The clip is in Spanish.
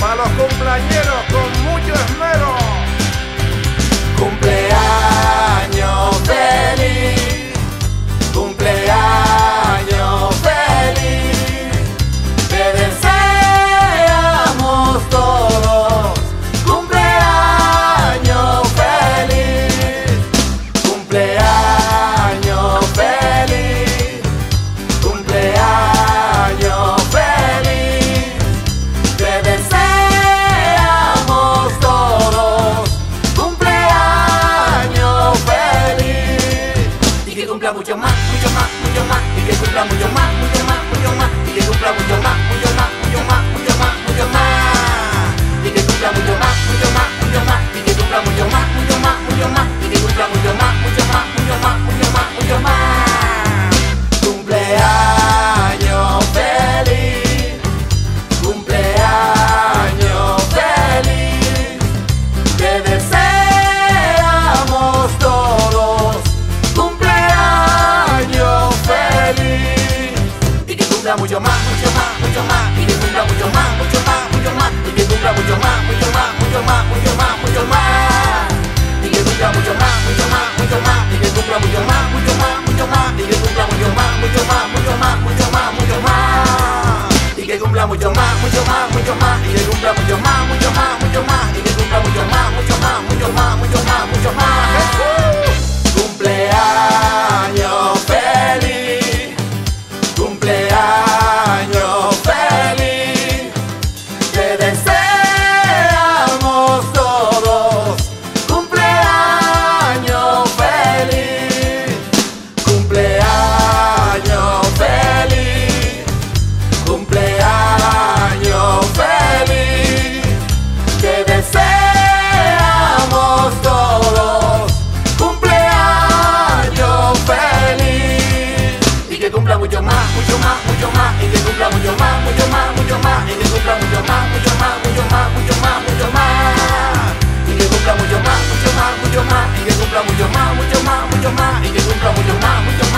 para los cumpleañeros con mucho esmero. Cumpleaños feliz, cumpleaños feliz, te deseamos todos. Cumpleaños feliz, cumpleaños feliz, cumpleaños feliz, te deseamos todos. Cumpleaños feliz, y que cumpla mucho más, mucho más, mucho más, y que cumpla mucho más, mucho más, mucho más, y que cumpla mucho más, mucho más, mucho más, mucho más, mucho más, y que cumpla mucho más, mucho más, mucho más, y que cumpla mucho más, mucho más, mucho más, y que cumpla mucho más, mucho más, mucho más, mucho más, mucho más. Cumpleaños feliz, cumpleaños feliz, te deseamos todos. Cumpleaños feliz, y que cumpla mucho más, mucho más, mucho más, y que cumpla mucho más, mucho más, mucho más, y que cumpla mucho más, mucho más, mucho más, mucho más, mucho más, y que cumpla mucho más, mucho más, mucho más, y que cumpla mucho más, mucho más, mucho más, y que cumpla mucho más, mucho más, mucho más, mucho más, mucho más, y que cumpla mucho más, mucho más, mucho más, y que cumpla mucho más, mucho más, mucho más, y que cumpla mucho más, mucho más, mucho más, mucho más, mucho más. Cumpleaños feliz, cumpleaños feliz, te deseamos todos. Cumpleaños feliz, cumpleaños feliz, cumpleaños feliz, te deseamos todos. Cumpleaños feliz, y que cumpla mucho más, mucho más, mucho más, y que cumpla mucho más, mucho más, mucho más, y que cumpla mucho más, mucho más, mucho más, mucho más, mucho más, y que cumpla mucho más, mucho más, mucho más, y que cumpla mucho más, mucho más, mucho más, y que cumpla mucho más, mucho más.